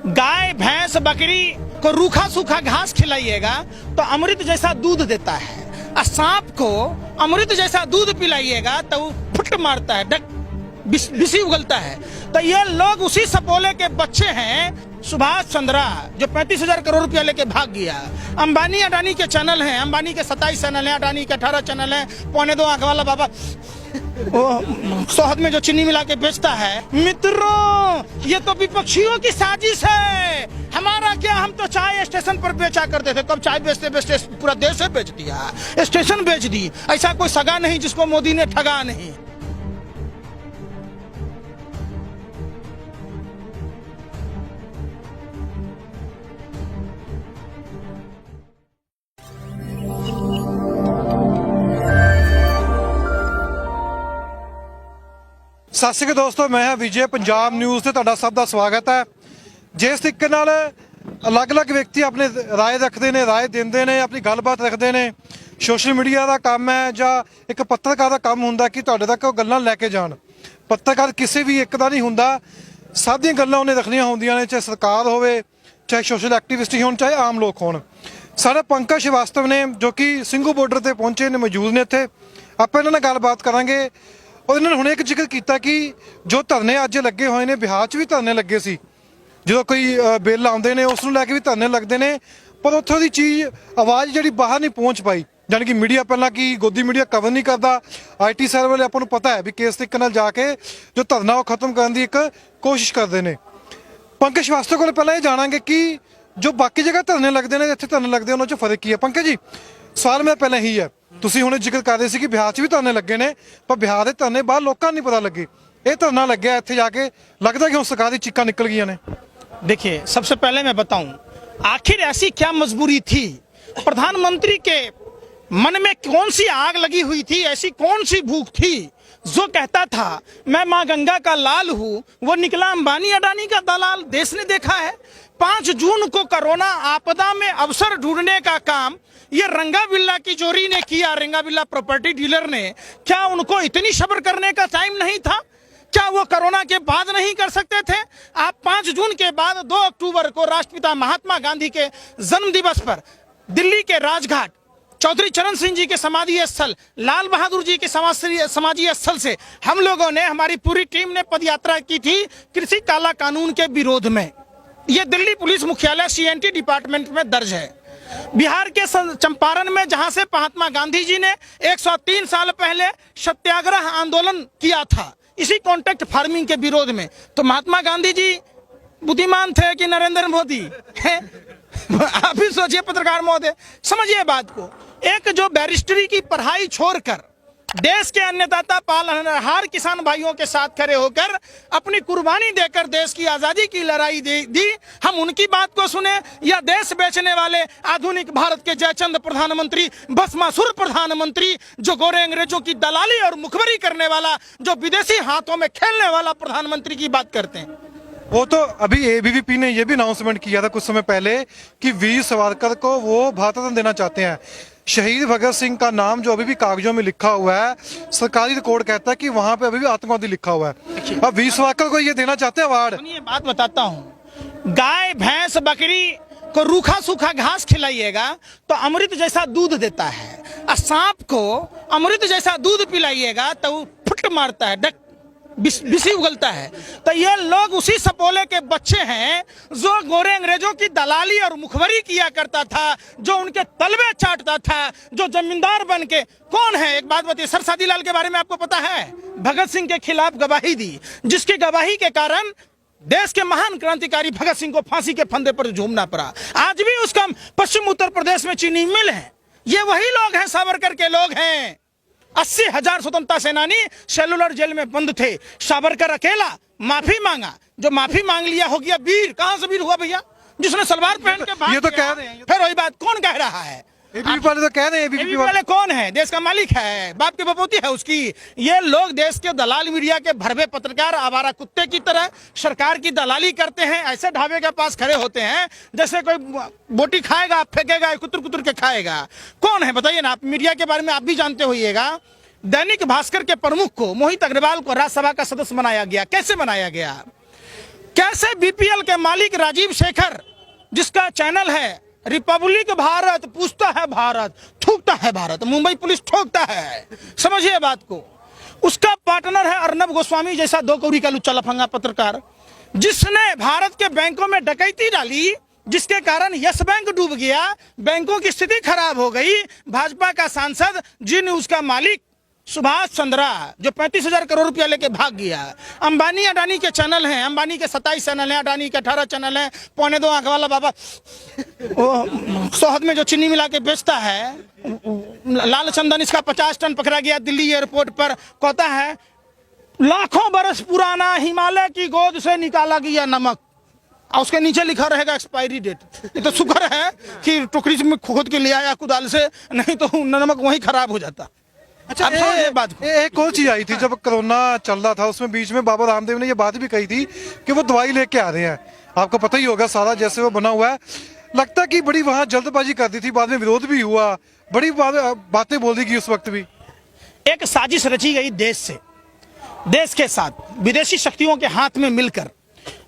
गाय भैंस बकरी को रूखा सूखा घास खिलाइएगा तो अमृत जैसा दूध देता है, और सांप को अमृत जैसा दूध पिलाइएगा तो वो फुट मारता है, बिसी उगलता है। तो ये लोग उसी सपोले के बच्चे हैं। सुभाष चंद्रा जो 35,000 करोड़ रुपया लेके भाग गया। अंबानी अडानी के चैनल हैं, अंबानी के 27 चैनल हैं, अडानी के 18 चैनल हैं। 2.25 आंख वाला बाबा वो शहद में जो चीनी मिला के बेचता है। मित्रों, ये तो विपक्षियों की साजिश है। हमारा क्या, हम तो चाय स्टेशन पर बेचा करते थे। कब चाय बेचते बेचते पूरा देश से बेच दिया, स्टेशन बेच दी। ऐसा कोई सगा नहीं जिसको मोदी ने ठगा नहीं। ਸਤਿ ਸ਼੍ਰੀ ਅਕਾਲ ਦੋਸਤੋ, ਮੈਂ ਹਾਂ ਵਿਜੇ। ਪੰਜਾਬ ਨਿਊਜ਼ ਤੇ ਤੁਹਾਡਾ ਸਭ ਦਾ ਸਵਾਗਤ ਹੈ। ਜਿਸ ਤਰੀਕੇ ਨਾਲ ਅਲੱਗ-ਅਲੱਗ ਵਿਅਕਤੀ ਆਪਣੇ ਰਾਏ ਰੱਖਦੇ ਨੇ, ਰਾਏ ਦਿੰਦੇ ਨੇ, ਆਪਣੀ ਗੱਲਬਾਤ ਰੱਖਦੇ ਨੇ। ਸੋਸ਼ਲ ਮੀਡੀਆ ਦਾ ਕੰਮ ਹੈ ਜਾਂ ਇੱਕ ਪੱਤਰਕਾਰ ਦਾ ਕੰਮ ਹੁੰਦਾ ਕਿ ਤੁਹਾਡੇ ਤੱਕ ਉਹ ਗੱਲਾਂ ਲੈ ਕੇ ਜਾਣ। ਪੱਤਰਕਾਰ ਕਿਸੇ ਵੀ ਇੱਕ ਦਾ ਨਹੀਂ ਹੁੰਦਾ, ਸਭ ਦੀਆਂ ਗੱਲਾਂ ਉਹਨੇ ਰੱਖਣੀਆਂ ਹੁੰਦੀਆਂ ਨੇ, ਚਾਹੇ ਸਰਕਾਰ ਹੋਵੇ, ਚਾਹੇ ਸੋਸ਼ਲ ਐਕਟਿਵਿਸਟ ਹੋਣ, ਚਾਹੇ ਆਮ ਲੋਕ ਹੋਣ। ਸਾਡੇ ਪੰਕਜ ਸ਼੍ਰੀਵਾਸਤਵ ਨੇ ਜੋ ਕਿ ਸਿੰਘੂ ਬਾਰਡਰ ਤੇ ਪਹੁੰਚੇ ਨੇ, ਮੌਜੂਦ ਨੇ ਇੱਥੇ। ਆਪਾਂ ਇਹਨਾਂ ਨਾਲ ਗੱਲਬਾਤ ਕਰਾਂਗੇ। ਉਹਨਾਂ ਨੇ ਹੁਣੇ ਇੱਕ ਜ਼ਿਕਰ ਕੀਤਾ ਕਿ ਜੋ ਧਰਨੇ ਅੱਜ ਲੱਗੇ ਹੋਏ ਨੇ, ਬਿਹਾਰ 'ਚ ਵੀ ਧਰਨੇ ਲੱਗੇ ਸੀ। ਜਦੋਂ ਕੋਈ ਬਿੱਲ ਆਉਂਦੇ ਨੇ ਉਸ ਨੂੰ ਲੈ ਕੇ ਵੀ ਧਰਨੇ ਲੱਗਦੇ ਨੇ, ਪਰ ਉੱਥੋਂ ਦੀ ਚੀਜ਼ ਆਵਾਜ਼ ਜਿਹੜੀ ਬਾਹਰ ਨਹੀਂ ਪਹੁੰਚ ਪਾਈ। ਜਾਣੀ ਕਿ ਮੀਡੀਆ ਪਹਿਲਾਂ ਕੀ ਗੋਦੀ ਮੀਡੀਆ ਕਵਰ ਨਹੀਂ ਕਰਦਾ। IT ਸੈੱਲ ਵਾਲੇ ਆਪਾਂ ਨੂੰ ਪਤਾ ਹੈ ਵੀ ਕਿਸ ਤਰੀਕੇ ਨਾਲ ਜਾ ਕੇ ਜੋ ਧਰਨਾ ਉਹ ਖਤਮ ਕਰਨ ਦੀ ਇੱਕ ਕੋਸ਼ਿਸ਼ ਕਰਦੇ ਨੇ। ਪੰਕਜ ਸ਼੍ਰੀਵਾਸਤਵ ਕੋਲ ਪਹਿਲਾਂ ਇਹ ਜਾਣਾਂਗੇ ਕਿ ਜੋ ਬਾਕੀ ਜਗ੍ਹਾ ਧਰਨੇ ਲੱਗਦੇ ਨੇ, ਇੱਥੇ ਧਰਨੇ ਲੱਗਦੇ ਉਹਨਾਂ 'ਚ ਫਰਕ ਕੀ ਹੈ। ਪੰਕਜ ਜੀ, ਸਵਾਲ ਮੇਰਾ ਪਹਿਲਾਂ ਇਹੀ ਹੈ, ਤੁਸੀਂ ਹੁਣੇ ਜ਼ਿਕਰ ਕਰ ਰਹੇ ਸੀ ਕਿ ਬਿਹਾਰ 'ਚ ਵੀ ਧਰਨੇ ਲੱਗੇ ਨੇ, ਪਰ ਬਿਹਾਰ ਦੇ ਧਰਨੇ ਬਾਹਰ लोगों नहीं पता लगे। ये धरना लग गया इत्थे जाके, लगता कि सरकार की चीकां निकल गई ने। देखिए, सबसे पहले मैं बताऊं, आखिर ऐसी क्या मजबूरी थी, प्रधानमंत्री के मन में कौन सी आग लगी हुई थी, ऐसी कौन सी भूख थी जो कहता था मैं माँ गंगा का लाल हूं, वो निकला अंबानी अडानी का दलाल। देश ने देखा है 5 जून को कोरोना आपदा में अवसर ढूंढने का काम ये रंगा बिल्ला की जोड़ी ने किया। रंगा बिल्ला प्रॉपर्टी डीलर ने, क्या उनको इतनी सब्र करने का टाइम नहीं था? क्या वो कोरोना के बाद नहीं कर सकते थे? आप 5 जून के बाद 2 अक्टूबर को राष्ट्रपिता महात्मा गांधी के जन्म दिवस पर दिल्ली के राजघाट चौधरी चरण सिंह जी के समाधि स्थल, लाल बहादुर जी के समाधि स्थल से हम लोगों ने, हमारी पूरी टीम ने पदयात्रा की थी कृषि काला कानून के विरोध में। ये दिल्ली पुलिस मुख्यालय CNT डिपार्टमेंट में दर्ज है। बिहार के चंपारण में, जहां से महात्मा गांधी जी ने 103 साल पहले सत्याग्रह आंदोलन किया था इसी कॉन्ट्रैक्ट फार्मिंग के विरोध में, तो महात्मा गांधी जी बुद्धिमान थे कि नरेंद्र मोदी? आप भी सोचिए पत्रकार महोदय, समझिए बात को। एक जो बैरिस्टरी की पढ़ाई छोड़कर देश के अन्नदाता पालनहार किसान भाइयों के साथ खड़े होकर अपनी कुर्बानी देकर देश की आजादी की लड़ाई दी, हम उनकी बात को सुने या देश बेचने वाले आधुनिक भारत के जयचंद प्रधानमंत्री, भस्मासुर प्रधानमंत्री, जो गोरे अंग्रेजों की दलाली और मुखबरी करने वाला, जो विदेशी हाथों में खेलने वाला प्रधानमंत्री की बात करते हैं? वो तो अभी ABVP ने यह भी अनाउंसमेंट किया था कुछ समय पहले कि वीर सावरकर को वो भारत रत्न देना चाहते हैं। शहीद भगत सिंह का नाम जो अभी भी कागजों में लिखा हुआ है, सरकारी रिकॉर्ड कहता है कि वहां पे अभी भी आतंकवादी लिखा हुआ है। अब वीर सावरकर को ये देना चाहते हैं अवार्ड। ये बात बताता हूँ, गाय भैंस बकरी को रूखा सूखा घास खिलाइएगा तो अमृत जैसा दूध देता है, और सांप को अमृत जैसा दूध पिलाइएगा तो वो फुट मारता है, बिसी उगलता है। तो ये लोग उसी सपोले के बच्चे हैं जो गोरे अंग्रेजों की दलाली और मुखबरी किया करता था, जो उनके तलवे चाटता था, जो जमींदार बन के। कौन है, एक बात बताइए, सर शादीलाल के बारे में आपको पता है? भगत सिंह के खिलाफ गवाही दी, जिसकी गवाही के कारण देश के महान क्रांतिकारी भगत सिंह को फांसी के फंदे पर झूमना पड़ा। आज भी उसका पश्चिम उत्तर प्रदेश में चीनी मिल है। ये वही लोग हैं, सावरकर के लोग हैं। 80,000 स्वतंत्रता सेनानी सेलुलर जेल में बंद थे। सावरकर अकेला माफी मांगा, जो माफी मांग लिया हो गया वीर। कहां से वीर हुआ भैया? जिसने सलवार पहन के भाग ये तो गया। कह रहे हैं, फिर वही बात कौन कह रहा है? ABVP वाले तो कह रहे हैं। ABVP वाले कौन है? देश का मालिक है, बाप की बपोती है उसकी। ये लोग देश के दलाल मीडिया के भरवे पत्रकार आवारा कुत्ते की तरह सरकार की दलाली करते हैं। ऐसे ढाबे के पास खड़े होते हैं जैसे कोई बोटी खाएगा, फेंकेगा, कुतर कुतर के खाएगा। कौन है बताइए ना? आप मीडिया के बारे में आप भी जानते होइएगा। दैनिक भास्कर के प्रमुख को, मोहित अग्रवाल को राज्यसभा का सदस्य बनाया गया। कैसे बनाया गया? कैसे बीपीएल के मालिक राजीव शेखर, जिसका चैनल है रिपब्लिक भारत, पूछता है भारत, थूकता है भारत, मुंबई पुलिस ठोकता है, समझिए बात को। उसका पार्टनर है अर्नब गोस्वामी जैसा 2 कौड़ी का लुच्चा लफंगा पत्रकार, जिसने भारत के बैंकों में डकैती डाली, जिसके कारण यस बैंक डूब गया, बैंकों की स्थिति खराब हो गई। भाजपा का सांसद जी न्यूज का मालिक सुभाष चंद्रा, जो 35,000 करोड़ रुपया लेके भाग गया। अंबानी अडानी के चैनल हैं, अंबानी के 27 चैनल हैं, अडानी के 18 चैनल हैं। 2.25 आंख वाला बाबा वो शहद में जो चीनी मिला के बेचता है, लाल चंदन, इसका 50 टन पकड़ा गया दिल्ली एयरपोर्ट पर। कहता है लाखों बरस पुराना हिमालय की गोद से निकाला गया नमक, और उसके नीचे लिखा रहेगा एक्सपायरी डेट। ये तो शुक्र है कि टोकरी में खोद के ले आया कुदाल से, नहीं तो नमक वहीं खराब हो जाता। अच्छा, एक और चीज आई थी जब कोरोना चल रहा था, उसमें बीच में बाबा रामदेव ने ये बात भी कही थी कि वो दवाई लेके आ रहे हैं। आपको पता ही होगा सारा जैसे वो बना हुआ है। लगता कि बड़ी वहां जल्दबाजी कर दी थी, बाद में विरोध भी हुआ, बड़ी बातें बोल दी गई उस वक्त भी। एक साजिश रची गई देश के साथ, विदेशी शक्तियों के हाथ में मिलकर।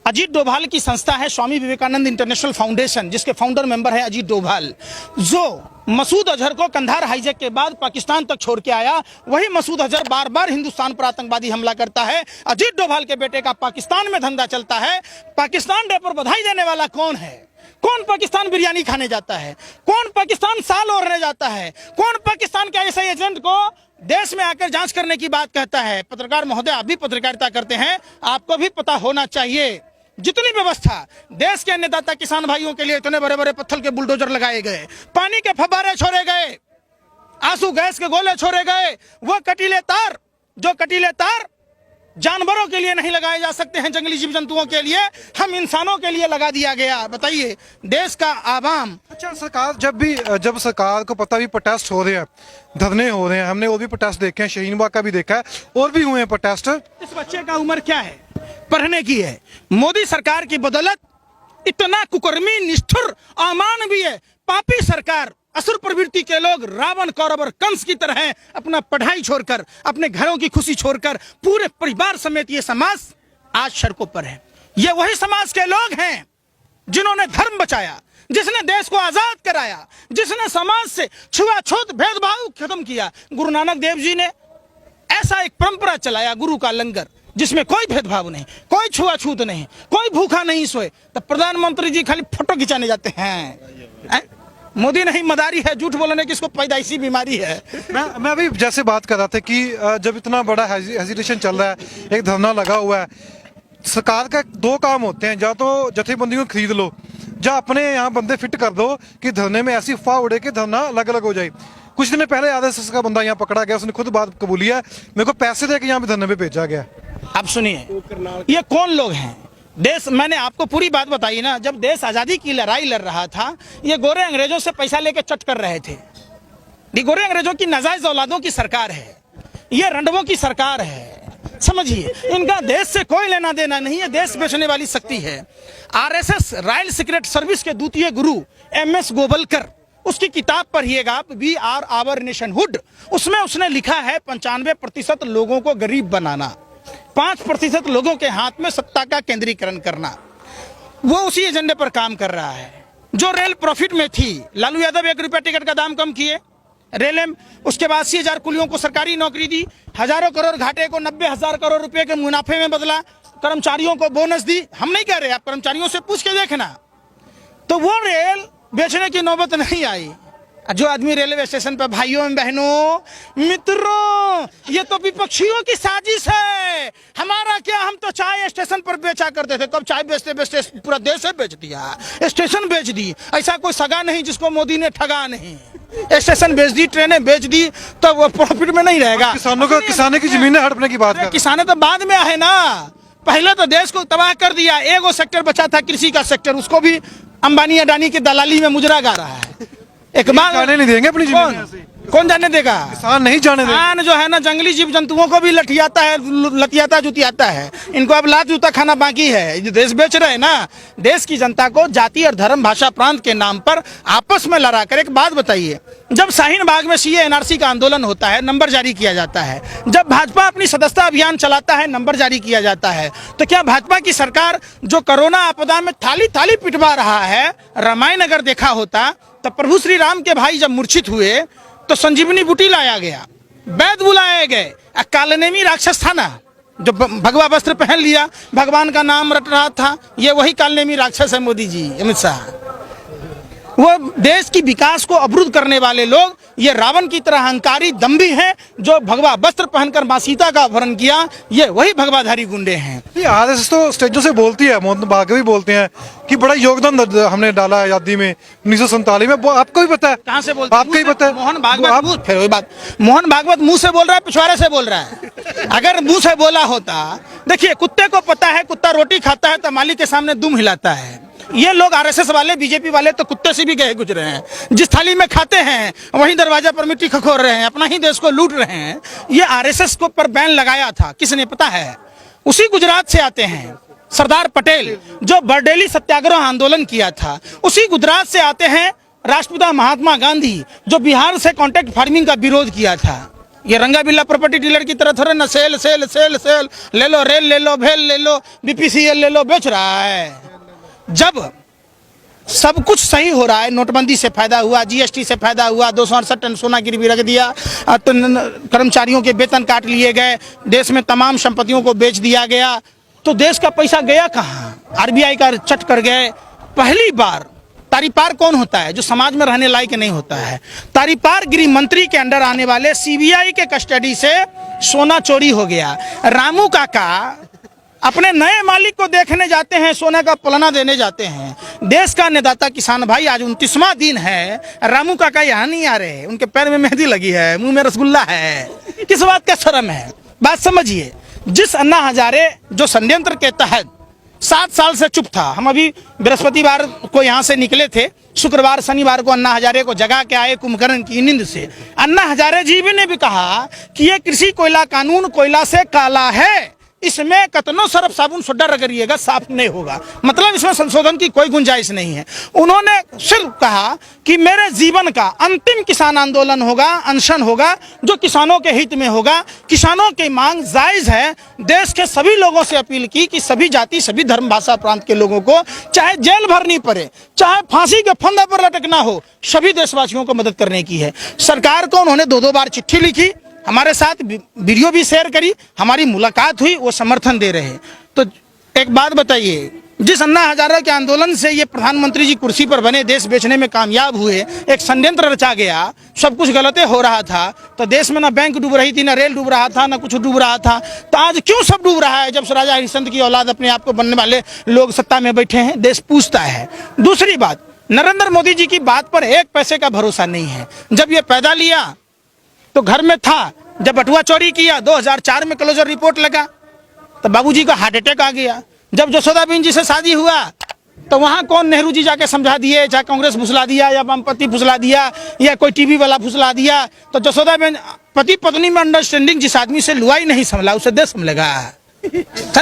अजीत डोभाल की संस्था है स्वामी विवेकानंद इंटरनेशनल फाउंडेशन, जिसके फाउंडर मेंबर है अजीत डोभाल, जो मसूद अजहर को कंधार हाईजैक के बाद पाकिस्तान तक छोड़ के आया। वही मसूद अजहर बार बार हिंदुस्तान पर आतंकवादी हमला करता है। अजीत डोभाल के बेटे का पाकिस्तान में धंधा चलता है। पाकिस्तान डे पर बधाई देने वाला कौन है? कौन पाकिस्तान बिरयानी खाने जाता है? कौन पाकिस्तान साल ओढ़ने जाता है? कौन पाकिस्तान के ऐसे एजेंट को देश में आकर जांच करने की बात कहता है? पत्रकार महोदय, आप भी पत्रकारिता करते हैं, आपको भी पता होना चाहिए। जितनी व्यवस्था देश के अन्नदाता किसान भाइयों के लिए, इतने बड़े बड़े पत्थर के बुलडोजर लगाए गए, पानी के फव्वारे छोड़े गए, आंसू गैस के गोले छोड़े गए, वो कटीले तार जानवरों के लिए नहीं लगाए जा सकते हैं, जंगली जीव जंतुओं के लिए, हम इंसानों के लिए लगा दिया गया। बताइए, देश का आवाम। अच्छा, सरकार जब सरकार को पता भी प्रोटेस्ट हो रहे हैं, धरने हो रहे हैं, हमने और भी प्रोटेस्ट देखे हैं, शाहीन बाग का भी देखा है, और भी हुए हैं प्रोटेस्ट। इस बच्चे का उम्र क्या है? पढ़ने की है। मोदी सरकार की बदौलत इतना कुकर्मी, निष्ठुर, अमानवीय, पापी सरकार, असुर प्रवृत्ति के लोग रावण, कौरव और कंस की तरह हैं। अपना पढ़ाई छोड़कर, अपने घरों की खुशी छोड़कर, पूरे परिवार समेत ये समाज आज सड़कों पर है। ये वही समाज के लोग हैं जिन्होंने धर्म बचाया, जिसने देश को आजाद कराया, जिसने समाज से छुआछूत, भेदभाव खत्म किया। गुरु नानक देव जी ने ऐसा एक परंपरा चलाया, गुरु का लंगर, जिसमें कोई भेदभाव नहीं, कोई छुआछूत नहीं, कोई भूखा नहीं सोए। तब प्रधानमंत्री जी खाली फोटो खिंचाने जाते हैं। मोदी नहीं मदारी है, झूठ बोलने की इसको पैदाइशी बीमारी है। मैं अभी जैसे बात कर रहा था कि जब इतना बड़ा हेजिटेशन चल रहा है, एक धरना लगा हुआ है, सरकार का 2 काम होते हैं, या तो जथेबंदियों को खरीद लो, या अपने यहाँ बंदे फिट कर दो कि धरने में ऐसी अफवाह उड़े कि धरना अलग अलग हो जाए। कुछ दिन पहले आरएसएस का बंदा यहाँ पकड़ा गया, उसने खुद बात कबूली है, मेरे को पैसे दे के यहाँ पे धरने पे भेजा गया। आप सुनिए, ये कौन लोग हैं? देश, मैंने आपको पूरी बात बताई ना, जब देश आजादी की लड़ाई लड़ रहा था, ये गोरे अंग्रेजों से पैसा लेके चट कर रहे थे। ये गोरे अंग्रेजों की नाजायज औलादों की सरकार है, ये रंडवों की सरकार है, समझिए। इनका देश से कोई लेना देना नहीं है, देश बेचने वाली शक्ति है। आरएसएस, रॉयल सीक्रेट सर्विस के द्वितीय गुरु MS गोवलकर, उसकी किताब पढ़िएगा आप, वी आर आवर नेशनहुड। उसमें उसने लिखा है 95% लोगों को गरीब बनाना, 5% लोगों के हाथ में सत्ता का केंद्रीकरण करना। वो उसी एजेंडे पर काम कर रहा है। जो रेल प्रॉफिट में थी, लालू यादव 1 रुपया टिकट का दाम कम किए रेल में, उसके बाद 80,000 कुलियों को सरकारी नौकरी दी, हजारों करोड़ घाटे को 90,000 करोड़ रुपए के मुनाफे में बदला, कर्मचारियों को बोनस दी। हम नहीं कह रहे, आप कर्मचारियों से पूछ के देखना। तो वो रेल बेचने की नौबत नहीं आई। जो आदमी रेलवे स्टेशन पर, भाइयों बहनों मित्रों, ये तो विपक्षियों की साजिश है। हमारा क्या, हम तो चाय स्टेशन पर बेचा करते थे। कब चाय बेचते बेचते पूरा देश बेच दिया, स्टेशन बेच दी। ऐसा कोई सगा नहीं जिसको मोदी ने ठगा नहीं। स्टेशन बेच दी, ट्रेनें बेच दी, तो वो प्रॉफिट में नहीं रहेगा। किसानों की जमीनें हड़पने की बात है। किसाने तो बाद में आए ना, पहले तो देश को तबाह कर दिया। एगो सेक्टर बचा था, कृषि का सेक्टर, उसको भी अंबानी अडानी की दलाली में मुजरा गा रहा है। एक बात नहीं देंगे अपनी जमीन, कौन जाने देगा? किसान नहीं जाने देंगे। किसान जो है ना जंगली जीव जंतुओं को भी लतियाता जुतियाता है। इनको अब लात जूता खाना बाकी है। जो देश बेच रहे हैं ना, देश की जनता को जाति और धर्म भाषा प्रांत के नाम पर आपस में लड़ा कर। एक बात बताइए, जब शाहीन बाग में सीए एनआरसी का आंदोलन होता है, नंबर जारी किया जाता है, जब भाजपा अपनी सदस्यता अभियान चलाता है, नंबर जारी किया जाता है, तो क्या भाजपा की सरकार जो कोरोना आपदा में थाली थाली पिटवा रहा है, रामायण अगर देखा होता तो प्रभु श्री राम के भाई जब मूर्छित हुए तो संजीवनी बूटी लाया गया, वैद्य बुलाए गए। कालनेमी राक्षस था ना, जो भगवा वस्त्र पहन लिया, भगवान का नाम रट रहा था, ये वही कालनेमी राक्षस है मोदी जी, अमित शाह। वो देश की विकास को अवरुद्ध करने वाले लोग, ये रावण की तरह अहंकारी दम्भी हैं, जो भगवा वस्त्र पहनकर मां सीता का अपहरण किया, ये वही भगवाधारी गुंडे हैं। आरएसएस तो स्टेजों से बोलती है, मोहन भागवत भी बोलते हैं कि बड़ा योगदान हमने डाला आजादी में 1947 में। आपको भी पता है? कहाँ से बोलते हैं? आपको ही पता है? मोहन भागवत फिर वही बात, मोहन भागवत मुंह से बोल रहा है, पिछवाड़े से बोल रहा है। अगर मुंह से बोला होता, देखिए कुत्ते को पता है कुत्ता रोटी खाता है तो मालिक के सामने दुम हिलाता है। ये लोग आरएसएस वाले, बीजेपी वाले तो कुत्ते से भी गए गुजरे हैं। जिस थाली में खाते हैं वहीं दरवाजा पर मिट्टी खखोर रहे हैं, अपना ही देश को लूट रहे हैं। ये आरएसएस को पर बैन लगाया था किसने पता है? उसी गुजरात से आते हैं सरदार पटेल, जो बरडेली सत्याग्रह आंदोलन किया था। उसी गुजरात से आते हैं राष्ट्रपिता महात्मा गांधी, जो बिहार से कॉन्ट्रैक्ट फार्मिंग का विरोध किया था। ये रंगा बिल्ला प्रॉपर्टी डीलर की तरह थोड़े ना सेल सेल सेल सेल ले लो, रेल ले लो, भेल ले लो, बीपीसीएल ले लो, बेच रहा है। जब सब कुछ सही हो रहा है, नोटबंदी से फायदा हुआ, जीएसटी से फायदा हुआ, 268 टन सोना गिरवी रख दिया, तो कर्मचारियों के वेतन काट लिए गए, देश में तमाम संपत्तियों को बेच दिया गया, तो देश का पैसा गया कहाँ? आरबीआई का चट कर गए। पहली बार तारीपार कौन होता है? जो समाज में रहने लायक नहीं होता है। तारीपार गृह मंत्री के अंडर आने वाले सीबीआई के कस्टडी से सोना चोरी हो गया। रामू काका अपने नए मालिक को देखने जाते हैं, सोने का पलना देने जाते हैं। देश का अन्नदाता किसान भाई, आज 29वां दिन है, रामू काका यहाँ नहीं आ रहे, उनके पैर में मेहंदी लगी है, मुंह में रसगुल्ला है। किस बात का शर्म है? बात समझिए। जिस अन्ना हजारे जो षड्यंत्र के तहत 7 साल से चुप था, हम अभी बृहस्पतिवार को यहाँ से निकले थे, शुक्रवार शनिवार को अन्ना हजारे को जगा के आए कुंभकर्ण की नींद से। अन्ना हजारे जी भी ने भी कहा कि ये कृषि कोयला कानून कोयला से काला है, इसमें कतनो सरफ साबुन सोडा रगड़िएगा साफ नहीं होगा, मतलब इसमें संशोधन की कोई गुंजाइश नहीं है। उन्होंने सिर्फ कहा कि मेरे जीवन का अंतिम किसान आंदोलन होगा, अनशन होगा, जो किसानों के हित में होगा, किसानों की मांग जायज है। देश के सभी लोगों से अपील की कि सभी जाति, सभी धर्म, भाषा, प्रांत के लोगों को चाहे जेल भरनी पड़े, चाहे फांसी के फंदे पर लटकना हो, सभी देशवासियों को मदद करने की है। सरकार को उन्होंने 2-2 बार चिट्ठी लिखी, हमारे साथ वीडियो भी शेयर करी, हमारी मुलाकात हुई, वो समर्थन दे रहे हैं। तो एक बात बताइए, जिस अन्ना हजारे के आंदोलन से ये प्रधानमंत्री जी कुर्सी पर बने, देश बेचने में कामयाब हुए, एक षड्यंत्र रचा गया, सब कुछ गलत हो रहा था, तो देश में ना बैंक डूब रही थी, ना रेल डूब रहा था, ना कुछ डूब रहा था, तो आज क्यों सब डूब रहा है? जब राजा हरिश्चंद्र की औलाद अपने आप को बनने वाले लोग सत्ता में बैठे हैं, देश पूछता है। दूसरी बात, नरेंद्र मोदी जी की बात पर 1 पैसे का भरोसा नहीं है। जब ये पैदा लिया तो घर में था, जब बटुआ चोरी किया 2004 में क्लोजर रिपोर्ट लगा तो बाबूजी को हार्ट अटैक आ गया। जब जसोदाबेन जी से शादी हुआ तो वहां कौन, नेहरू जी जाके समझा दिए, चाहे कांग्रेस फुसला दिया या वामपंथी फुसला दिया या कोई टीवी वाला फुसला दिया, तो जसोदाबेन पति पत्नी में अंडरस्टैंडिंग, जिस आदमी से लुआई नहीं संभला उसे देश संभलेगा।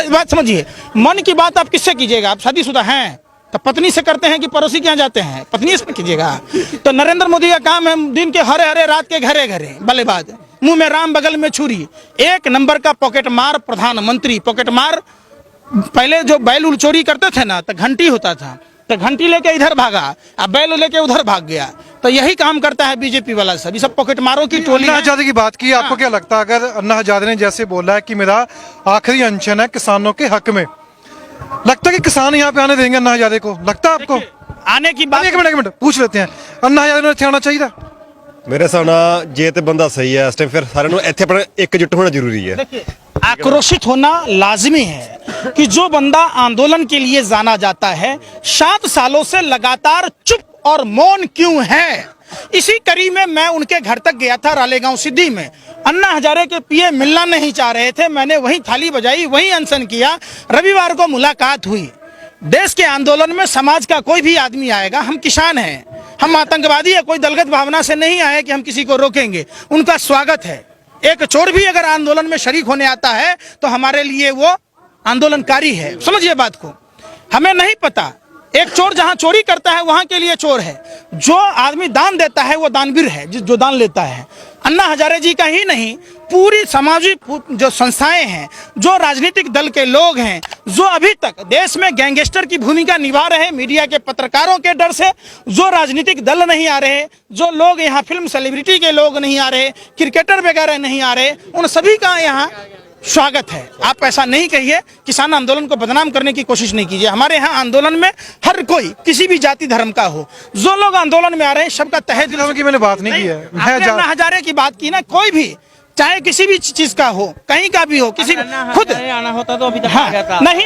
बात समझिए, मन की बात आप किससे कीजिएगा? आप शादीशुदा हैं तो पत्नी से करते हैं कि पड़ोसी के यहाँ जाते हैं? पत्नी से कीजिएगा। तो नरेंद्र मोदी का काम है दिन के हरे हरे, रात के घरे घरे बल्लेबाज, मुंह में राम बगल में छुरी, 1 नंबर का पॉकेट मार प्रधानमंत्री। पॉकेट मार, पहले जो बैल उल चोरी करते थे ना तो घंटी होता था, तो घंटी लेके इधर भागा, अब बैल लेके उधर भाग गया। तो यही काम करता है बीजेपी वाला सब, ये सब पॉकेट मारों की टोली। अन्ना हजारे की बात की, आपको क्या लगता है अगर अन्ना हजारे ने जैसे बोला है कि मेरा आखिरी अनशन है किसानों के हक में, लगता है कि किसान यहाँ पे आने देंगे अन्ना हजारे को? लगता है आपको? आने की बात, एक मिनट पूछ लेते हैं, अन्ना हजारे ने ਇੱਥੇ ਆਉਣਾ ਚਾਹੀਦਾ? मेरे हिसाब ਨਾਲ ਜੇ ਤੇ ਬੰਦਾ ਸਹੀ ਹੈ ਇਸ ਟਾਈਮ ਫਿਰ ਸਾਰਿਆਂ ਨੂੰ ਇੱਥੇ ਆਪਣਾ एकजुट होना जरूरी है। देखिए, आक्रोशित होना लाजमी है कि जो बंदा आंदोलन के लिए जाना जाता है 7 सालों से लगातार चुप और मौन क्यों है? इसी कड़ी में मैं उनके घर तक गया था, रालेगांव सिद्धि में। अन्ना हजारे के पीए मिलना नहीं चाह रहे थे, मैंने वहीं थाली बजाई, वहीं अनशन किया। रविवार को मुलाकात हुई। देश के आंदोलन में समाज का कोई भी आदमी आएगा, हम किसान हैं, हम आतंकवादी या कोई दलगत भावना से नहीं आए कि हम किसी को रोकेंगे, उनका स्वागत है। एक चोर भी अगर आंदोलन में शरीक होने आता है तो हमारे लिए वो आंदोलनकारी है। समझिए बात को, हमें नहीं पता, एक चोर जहां चोरी करता है वहां के लिए चोर है, जो आदमी दान देता है वो दानवीर है, जो दान लेता है। अन्ना हजारे जी का ही नहीं, पूरी सामाजिक जो संस्थाएं हैं, जो राजनीतिक दल के लोग हैं, जो अभी तक देश में गैंगस्टर की भूमिका निभा रहे हैं, मीडिया के पत्रकारों के डर से, जो राजनीतिक दल नहीं आ रहे, जो लोग यहाँ फिल्म सेलिब्रिटी के लोग नहीं आ रहे, क्रिकेटर वगैरह नहीं आ रहे, उन सभी का यहाँ स्वागत है। आप ऐसा नहीं कहिए, किसान आंदोलन को बदनाम करने की कोशिश नहीं कीजिए। हमारे यहाँ आंदोलन में हर कोई किसी भी जाति धर्म का हो, जो लोग आंदोलन में आ रहे हैं सबका तहे दिल की मैंने बात नहीं की है। आपने अन्ना हजारे की बात की ना, कोई भी चाहे किसी भी चीज का हो, कहीं का भी हो, किसी खुद आना होता तो अभी तक हाँ, आ जाता। नहीं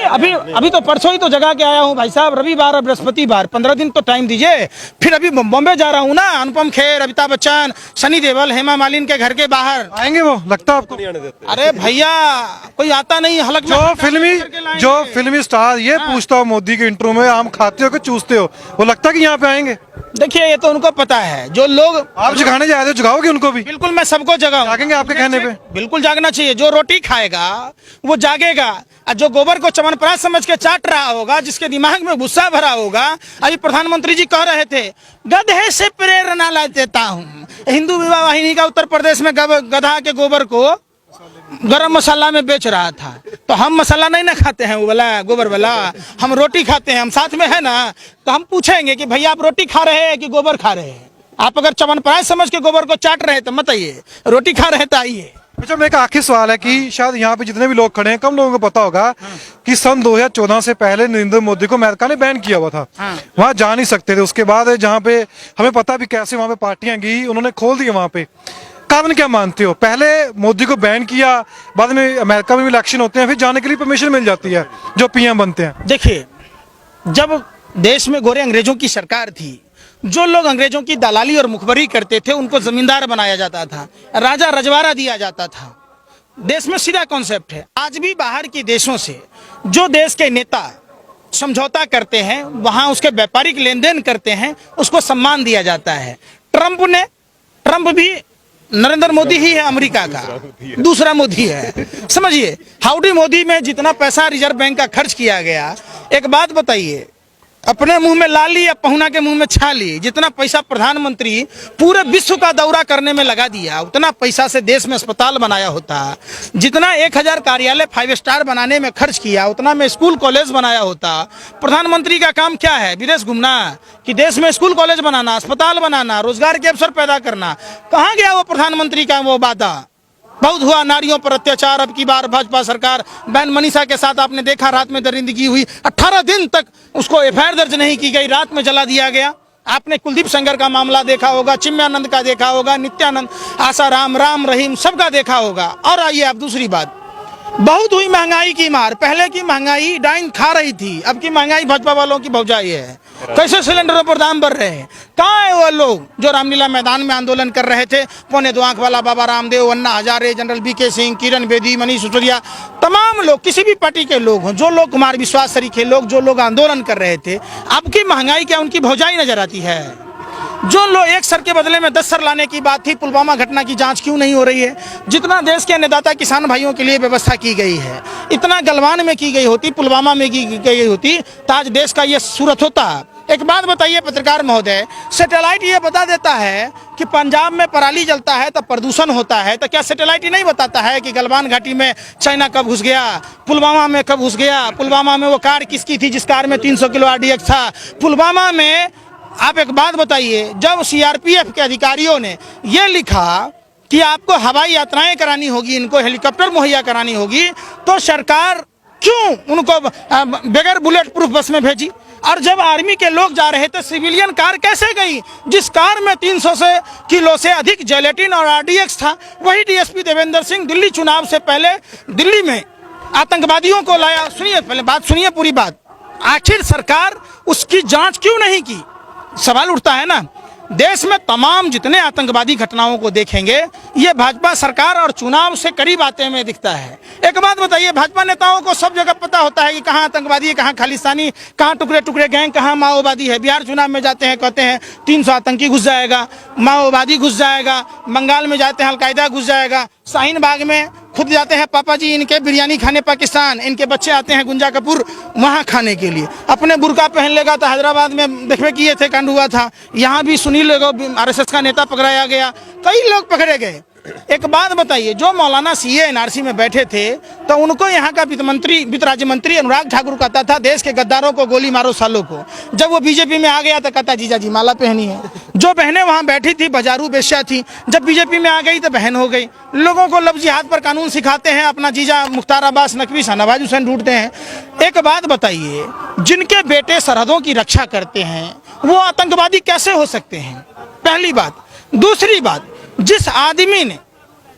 अभी तो परसों ही तो जगा के आया हूँ भाई साहब, रविवार और बृहस्पतिवार, 15 दिन तो टाइम दीजिए। फिर अभी बॉम्बे जा रहा हूँ ना, अनुपम खेर, अमिताभ बच्चन, सनी देओल, हेमा मालिनी के घर के बाहर आएंगे वो, लगता है आपको? अरे भैया कोई आता नहीं, हलक जो फिल्मी स्टार ये पूछता हो मोदी के इंटरव्यू में, आम खाते हो कि चूसते हो, वो लगता है कि यहाँ पे आएंगे? देखिए ये तो उनको पता है, जो लोग आप जगाने जा रहे हो, जगाओगे उनको भी? बिल्कुल मैं सबको जगाऊं, जागेंगे आपके कहने पे? बिल्कुल जागना चाहिए। जो रोटी खाएगा वो जागेगा, और जो गोबर को चमनप्राश समझ के चाट रहा होगा, जिसके दिमाग में गुस्सा भरा होगा। अभी प्रधानमंत्री जी कह रहे थे, गधे से प्रेरणा ला देता हूँ। हिंदू विवाह वाहिनी का उत्तर प्रदेश में गधा के गोबर को गरम मसाला में बेच रहा था, तो हम मसाला नहीं ना खाते हैं, वो वाला गोबर वाला, हम रोटी खाते हैं, हम साथ में है ना। तो हम पूछेंगे कि भैया आप रोटी खा रहे हैं कि गोबर खा रहे हैं? आप अगर चमनप्राश समझ के गोबर को चाट रहे हैं तो मत आइए, रोटी खा रहे हैं तो आइए। अच्छा, मेरा एक आखिरी सवाल है कि शायद यहाँ पे जितने भी लोग खड़े हैं, कम लोगों को पता होगा कि सन 2014 से पहले नरेंद्र मोदी को अमेरिका ने बैन किया हुआ था, वहां जा नहीं सकते थे। उसके बाद जहाँ पे हमें पता भी कैसे वहां पे पार्टियां गई, उन्होंने खोल दिया वहां पे। कारण क्या मानते हो? पहले मोदी को बैन किया, बाद में अमेरिका में भी इलेक्शन होते हैं, फिर जाने के लिए परमिशन मिल जाती है जो पीएम बनते हैं। देखिए, जब देश में गोरे अंग्रेजों की सरकार थी, जो लोग अंग्रेजों की दलाली और मुखबरी करते थे उनको जमींदार बनाया जाता था, राजा रजवाड़ा दिया जाता था। देश में सीधा कॉन्सेप्ट है। आज भी बाहर के देशों से जो देश के नेता समझौता करते हैं, वहां उसके व्यापारिक लेन देन करते हैं, उसको सम्मान दिया जाता है। ट्रंप भी नरेंद्र मोदी ही है, अमेरिका का दूसरा मोदी है। समझिए, हाउडी मोदी में जितना पैसा रिजर्व बैंक का खर्च किया गया, एक बात बताइए, अपने मुंह में लाली या पहुना के मुंह में छाली, जितना पैसा प्रधानमंत्री पूरे विश्व का दौरा करने में लगा दिया, उतना पैसा से देश में अस्पताल बनाया होता। जितना 1000 कार्यालय 5 स्टार बनाने में खर्च किया, उतना में स्कूल कॉलेज बनाया होता। प्रधानमंत्री का काम क्या है? विदेश घूमना कि देश में स्कूल कॉलेज बनाना, अस्पताल बनाना, रोजगार के अवसर पैदा करना? कहाँ गया वो प्रधानमंत्री का वो वादा? बहुत हुआ नारियों पर अत्याचार। अब की बार भाजपा सरकार बहन मनीषा के साथ आपने देखा, रात में दरिंदगी हुई, 18 दिन तक उसको एफआईआर दर्ज नहीं की गई, रात में जला दिया गया। आपने कुलदीप सेंगर का मामला देखा होगा, चिन्मयानंद का देखा होगा, नित्यानंद, आसाराम, राम रहीम, सबका देखा होगा। और आइए अब दूसरी बात, बहुत हुई महंगाई की मार। पहले की महंगाई डाइन खा रही थी, अब की महंगाई भाजपा वालों की भौजाई है। कैसे सिलेंडरों पर दाम बढ़ रहे हैं? कहाँ है वो लोग जो रामलीला मैदान में आंदोलन कर रहे थे? पौने 2 आंख वाला बाबा रामदेव, अन्ना हजारे, जनरल बीके सिंह, किरण बेदी, मनीष सिसोदिया, तमाम लोग, किसी भी पार्टी के लोग हों, जो लोग कुमार विश्वास सरीखे लोग, जो लोग आंदोलन कर रहे थे, अब की महंगाई क्या उनकी भौजाई नजर आती है? जो लोग 1 सर के बदले में 10 सर लाने की बात थी, पुलवामा घटना की जांच क्यों नहीं हो रही है? जितना देश के अन्नदाता किसान भाइयों के लिए व्यवस्था की गई है, इतना गलवान में की गई होती, पुलवामा में की गई होती, तो आज देश का ये सूरत होता। एक बात बताइए पत्रकार महोदय, सैटेलाइट ये बता देता है कि पंजाब में पराली जलता है तो प्रदूषण होता है, तो क्या सैटेलाइट ही नहीं बताता है कि गलवान घाटी में चाइना कब घुस गया, पुलवामा में कब घुस गया, पुलवामा में वो कार किसकी थी जिस कार में 300 किलो RDX था? पुलवामा में आप एक बात बताइए, जब सीआरपीएफ के अधिकारियों ने ये लिखा कि आपको हवाई यात्राएं करानी होगी, इनको हेलीकॉप्टर मुहैया करानी होगी, तो सरकार क्यों उनको बगैर बुलेट प्रूफ बस में भेजी? और जब आर्मी के लोग जा रहे थे, सिविलियन कार कैसे गई? जिस कार में 300 किलो से अधिक जेलेटिन और RDX था, वही डीएसपी देवेंद्र सिंह दिल्ली चुनाव से पहले दिल्ली में आतंकवादियों को लाया। सुनिए, पहले बात सुनिए, पूरी बात। आखिर सरकार उसकी जांच क्यों नहीं की? सवाल उठता है ना। देश में तमाम जितने आतंकवादी घटनाओं को देखेंगे ये भाजपा सरकार और चुनाव से करीब आते में दिखता है। एक बात बताइए, भाजपा नेताओं को सब जगह पता होता है कि कहाँ आतंकवादी है, कहाँ खालिस्तानी, कहाँ टुकड़े टुकड़े गैंग, कहाँ माओवादी है। बिहार चुनाव में जाते हैं, कहते हैं 300 आतंकी घुस जाएगा, माओवादी घुस जाएगा। बंगाल में जाते हैं, अलकायदा घुस जाएगा। शाहीन बाग में खुद जाते हैं पापा जी इनके बिरयानी खाने पाकिस्तान, इनके बच्चे आते हैं गुंजा कपूर वहाँ खाने के लिए। अपने बुर्का पहन लेगा तो हैदराबाद में देखने किए थे, कांड हुआ था। यहाँ भी सुनील आरएसएस का नेता पकड़ाया गया, कई लोग पकड़े गए। एक बात बताइए, जो मौलाना सीए एनआरसी में बैठे थे तो उनको यहाँ का वित्त राज्य मंत्री अनुराग ठाकुर कहता था देश के गद्दारों को गोली मारो सालों को। जब वो बीजेपी में आ गया तो कहता जीजा जी माला पहनी है। जो बहनें वहाँ बैठी थी बाजारू बेश्या थी, जब बीजेपी में आ गई तो बहन हो गई। लोगों को लफ्जी हाथ पर कानून सिखाते हैं, अपना जीजा मुख्तार अब्बास नकवी शाहनवाज हुसैन ढूंढते हैं। एक बात बताइए, जिनके बेटे सरहदों की रक्षा करते हैं वो आतंकवादी कैसे हो सकते हैं? पहली बात। दूसरी बात, जिस आदमी ने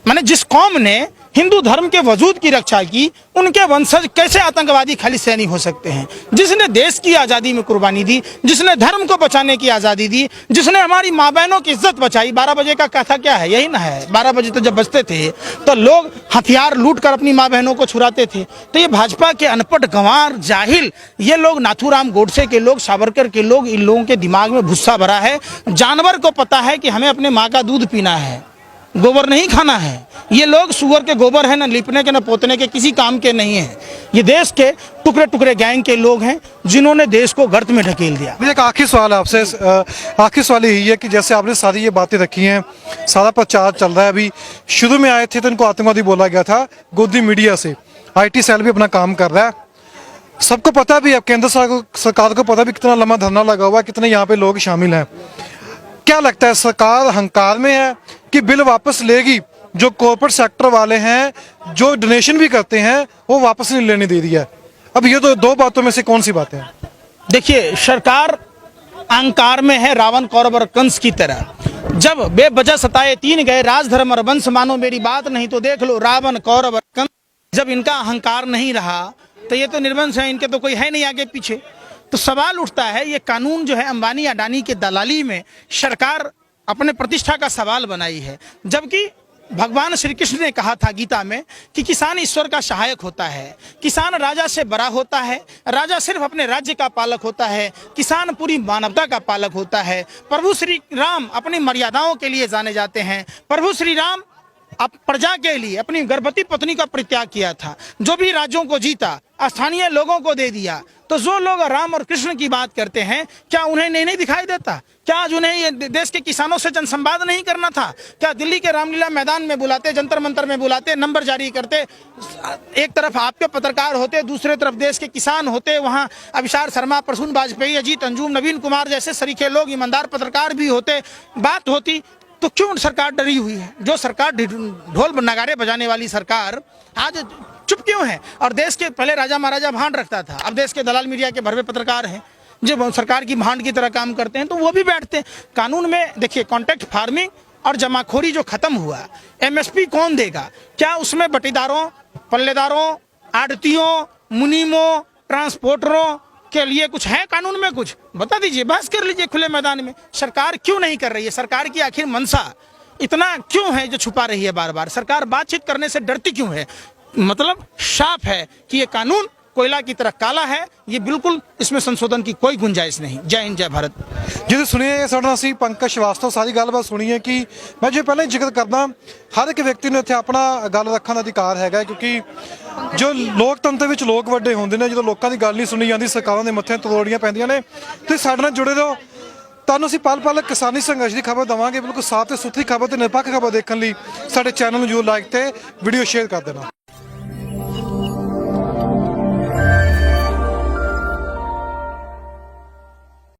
माने जिस कौम ने हिंदू धर्म के वजूद की रक्षा की, उनके वंशज कैसे आतंकवादी खालिस्तानी हो सकते हैं? जिसने देश की आज़ादी में कुर्बानी दी, जिसने धर्म को बचाने की आज़ादी दी, जिसने हमारी माँ बहनों की इज्जत बचाई। 12 बजे का कथा क्या है? यही ना है। 12 बजे तो जब बजते थे तो लोग हथियार लूट कर अपनी माँ बहनों को छुड़ाते थे। तो ये भाजपा के अनपढ़ गंवार जाहिल ये लोग, नाथूराम गोडसे के लोग, सावरकर के लोग, इन लोगों के दिमाग में भुस्सा भरा है। जानवर को पता है कि हमें अपने माँ का दूध पीना है, गोबर नहीं खाना है। ये लोग सुअर के गोबर है, न लिपने के न पोतने के, किसी काम के नहीं है। ये देश के टुकड़े टुकड़े गैंग के लोग हैं जिन्होंने देश को गर्त में ढकेल दिया। एक आखिरी सवाल है आपसे। आखिरी सवाल यही है कि जैसे आपने सारी ये बातें रखी हैं, सारा प्रचार चल रहा है, अभी शुरू में आए थे तो इनको आतंकवादी बोला गया था, गोदी मीडिया से IT सेल भी अपना काम कर रहा है। सबको पता भी है, केंद्र सरकार को पता भी कितना लंबा धरना लगा हुआ है, कितने यहाँ पे लोग शामिल हैं। क्या लगता है, सरकार अहंकार में है कि बिल वापस लेगी? जो कॉर्पोरेट सेक्टर वाले हैं, जो डोनेशन भी करते हैं, वो वापस नहीं लेने दे रही है। अब ये तो दो बातों में से कौन सी बातें हैं? देखिए, सरकार अहंकार में है, रावण कौरव और कंस की तरह। जब बेवजह सताए 3 गए, राजधर्म और वंश मानो मेरी बात नहीं तो देख लो रावण कौरव और कंस। जब इनका अहंकार नहीं रहा तो ये तो निर्वंश है, इनके तो कोई है नहीं आगे पीछे। तो सवाल उठता है, ये कानून जो है अंबानी अडानी के दलाली में सरकार अपने प्रतिष्ठा का सवाल बनाई है। जबकि भगवान श्री कृष्ण ने कहा था गीता में कि किसान ईश्वर का सहायक होता है, किसान राजा से बड़ा होता है, राजा सिर्फ अपने राज्य का पालक होता है, किसान पूरी मानवता का पालक होता है। प्रभु श्री राम अपनी मर्यादाओं के लिए जाने जाते हैं। प्रभु श्री राम अब प्रजा के लिए अपनी गर्भवती पत्नी का परित्याग किया था। जो भी राज्यों को जीता स्थानीय लोगों को दे दिया। तो जो लोग राम और कृष्ण की बात करते हैं, क्या उन्हें नहीं दिखाई देता? क्या आज उन्हें ये देश के किसानों से जनसंवाद नहीं करना था? क्या दिल्ली के रामलीला मैदान में बुलाते, जंतर मंतर में बुलाते, नंबर जारी करते, एक तरफ आपके पत्रकार होते, दूसरे तरफ देश के किसान होते, वहाँ अभिसार शर्मा, प्रसून वाजपेयी, अजीत अंजुम, नवीन कुमार जैसे सरीखे लोग, ईमानदार पत्रकार भी होते, बात होती। तो क्यों सरकार डरी हुई है? जो सरकार ढोल नगाड़े बजाने वाली सरकार आज चुप क्यों है? और देश के पहले राजा महाराजा भांड रखता था, अब देश के दलाल मीडिया के भरवे पत्रकार हैं जो सरकार की भांड की तरह काम करते हैं, तो वो भी बैठते हैं। कानून में देखिए, कॉन्ट्रैक्ट फार्मिंग और जमाखोरी जो खत्म हुआ, MSP कौन देगा? क्या उसमें बटीदारों, पल्लेदारों, आड़तियों, मुनीमों, ट्रांसपोर्टरों के लिए कुछ है कानून में? कुछ बता दीजिए, बहस कर लीजिए खुले मैदान में। सरकार क्यों नहीं कर रही है? सरकार की आखिर मंशा इतना क्यों है जो छुपा रही है बार बार? सरकार बातचीत करने से डरती क्यों है? मतलब साफ है कि ये कानून कोयला की तरह काला है। ये बिल्कुल, इसमें संशोधन की कोई गुंजाइश नहीं। जय हिंद, जय भारत। जी सुनिए, साडा सी पंकज श्रीवास्तव सारी गलबात सुनी है कि मैं जो पहले जिक्र करदा, हर एक व्यक्ति ने इत्थे अपना गल रखण दा अधिकार हैगा, क्योंकि जो लोकतंत्र विच लोक वड्डे हुंदे ने, ਜਦੋਂ ਲੋਕਾਂ ਦੀ ਗੱਲ ਨਹੀਂ ਸੁਣੀ ਜਾਂਦੀ, ਸਰਕਾਰਾਂ ਦੇ ਮੱਥੇ ਤੋੜੀਆਂ ਪੈਂਦੀਆਂ ਨੇ। ਤੁਸੀਂ ਸਾਡੇ ਨਾਲ ਜੁੜੇ ਰਹੋ, ਤੁਹਾਨੂੰ ਅਸੀਂ ਪਲ ਪਲ ਕਿਸਾਨੀ ਸੰਘਰਸ਼ ਦੀ ਖਬਰ ਦਵਾਂਗੇ। ਬਿਲਕੁਲ ਸਾਫ਼ ਤੇ ਸੁਥਰੀ ਖਬਰ ਤੇ ਨਿਰਪੱਖ ਖਬਰ ਦੇਖਣ ਲਈ ਸਾਡੇ ਚੈਨਲ ਨੂੰ ਜਰੂਰ ਲਾਈਕ ਤੇ ਵੀਡੀਓ ਸ਼ੇਅਰ ਕਰ ਦੇਣਾ।